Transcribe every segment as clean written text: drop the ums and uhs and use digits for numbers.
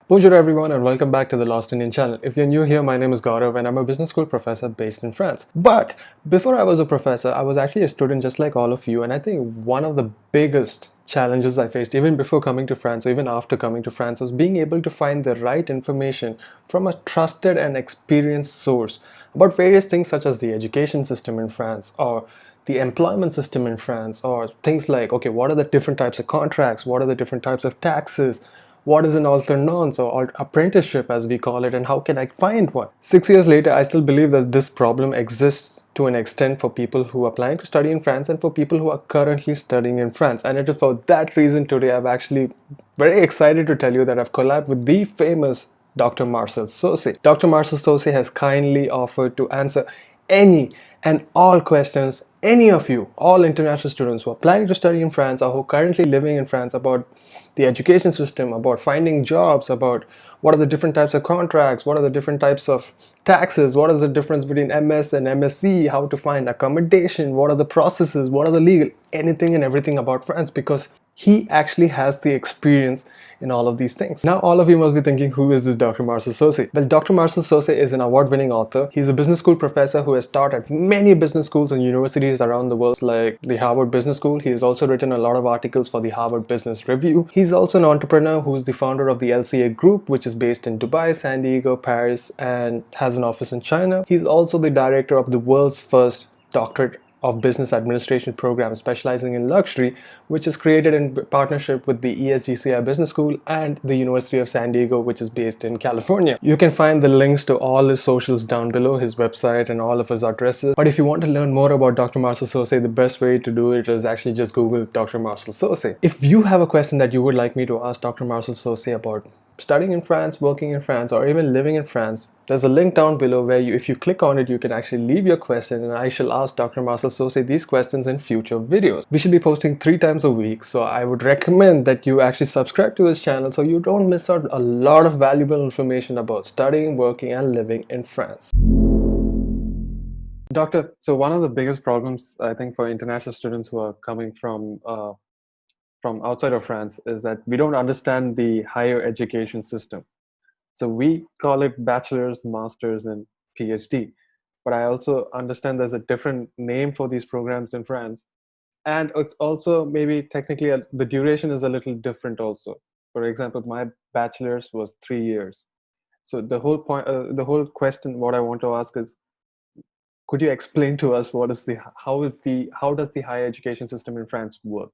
Bonjour everyone and welcome back to the Lost Indian channel. If you're new here, my name is Gaurav and I'm a business school professor based in France. But before I was a professor, I was actually a student just like all of you, and I think one of the biggest challenges I faced even before coming to France or even after coming to France was being able to find the right information from a trusted and experienced source about various things such as the education system in France or the employment system in France, or things like, okay, what are the different types of contracts, what are the different types of taxes, what is an alternance or apprenticeship as we call it, and how can I find one? 6 years later, I still believe that this problem exists to an extent for people who are planning to study in France and for people who are currently studying in France. And it is for that reason today I'm actually very excited to tell you that I've collabed with the famous Dr. Marcel Saucet. Dr. Marcel Saucet has kindly offered to answer any and all questions any of you, all international students who are planning to study in France or who are currently living in France, about the education system, about finding jobs, about what are the different types of contracts, what are the different types of taxes, what is the difference between MS and MSc, how to find accommodation, what are the processes, what are the legal, anything and everything about France, because he actually has the experience in all of these things. Now all of you must be thinking, who is this Dr. Marcel Saucet? Well, Dr. Marcel Saucet is an award-winning author. He's a business school professor who has taught at many business schools and universities around the world, like the Harvard Business School. He has also written a lot of articles for the Harvard Business Review. He's also an entrepreneur who's the founder of the LCA Group, which is based in Dubai, San Diego, Paris, and has an office in China. He's also the director of the world's first doctorate of business administration program specializing in luxury, which is created in partnership with the ESGCI Business School and the University of San Diego, which is based in California. You can find the links to all his socials down below, his website and all of his addresses. But if you want to learn more about Dr. Marcel Saucet, the best way to do it is actually just Google Dr. Marcel Saucet. If you have a question that you would like me to ask Dr. Marcel Saucet about studying in France, working in France, or even living in France, there's a link down below where if you click on it, you can actually leave your question and I shall ask Dr. Marcel Saucet these questions in future videos. We should be posting 3 times a week, so I would recommend that you actually subscribe to this channel so you don't miss out a lot of valuable information about studying, working, and living in France. Doctor, so one of the biggest problems I think for international students who are coming from outside of France is that we don't understand the higher education system. So we call it bachelor's, master's, and PhD. But I also understand there's a different name for these programs in France. And it's also maybe technically the duration is a little different also. For example, my bachelor's was 3 years. So the whole point, the whole question, what I want to ask is, could you explain to us how does the higher education system in France work?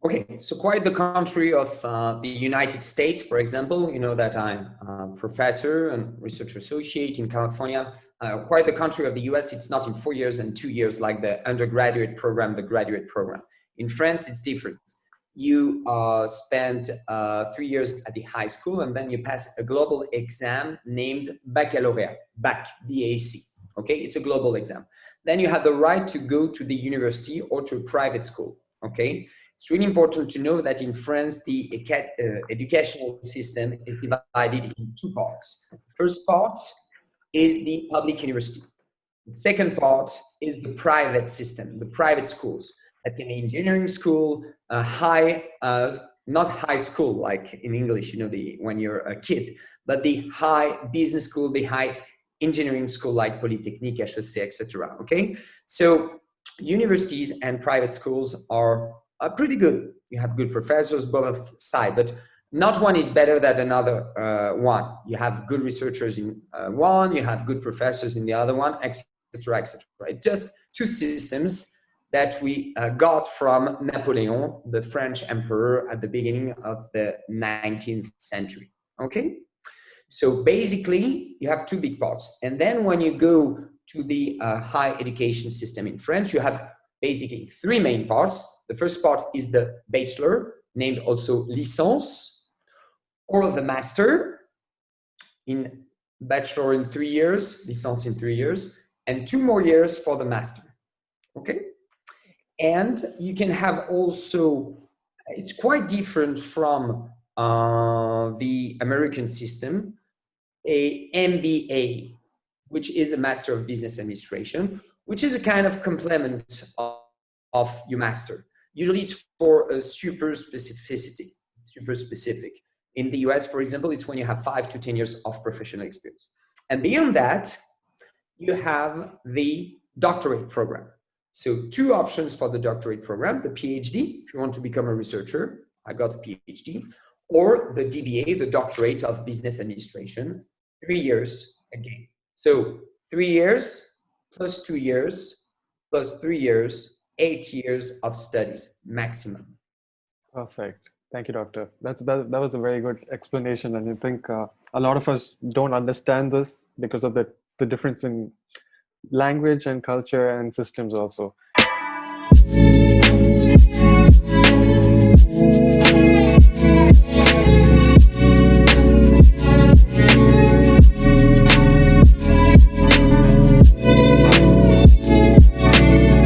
Okay, so quite the contrary of the United States, for example. You know that I'm a professor and research associate in California. Quite the contrary of the US, it's not in 4 years and 2 years like the undergraduate program, the graduate program. In France, it's different. You spend 3 years at the high school and then you pass a global exam named baccalaureate, BAC, B-A-C. Okay, it's a global exam. Then you have the right to go to the university or to a private school. Okay, it's really important to know that in France, the educational system is divided in 2 parts. The first part is the public university. The second part is the private system, the private schools. That can be engineering school, not high school like in English, you know, when you're a kid, but the high business school, the high engineering school like Polytechnique, HEC, etc. Okay, so universities and private schools are pretty good. You have good professors both sides, but not one is better than another one. You have good researchers in one, you have good professors in the other one, etc., etc. It's just 2 systems that we got from Napoleon, the French emperor, at the beginning of the 19th century. Okay, so basically you have 2 big parts, and then when you go to the high education system in France, you have basically 3 main parts. The first part is the bachelor, named also licence, or the master, in bachelor in 3 years, licence in 3 years, and 2 more years for the master. Okay, and you can have also, it's quite different from the American system, a MBA, which is a Master of Business Administration, which is a kind of complement of your master. Usually it's for a super specific. In the US, for example, it's when you have 5 to 10 years of professional experience. And beyond that, you have the doctorate program. So two options for the doctorate program: the PhD, if you want to become a researcher, I got a PhD, or the DBA, the Doctorate of Business Administration, 3 years again. So 3 years plus 2 years plus 3 years, 8 years of studies maximum. Perfect. Thank you, doctor. That was a very good explanation, and I think a lot of us don't understand this because of the difference in language and culture and systems also.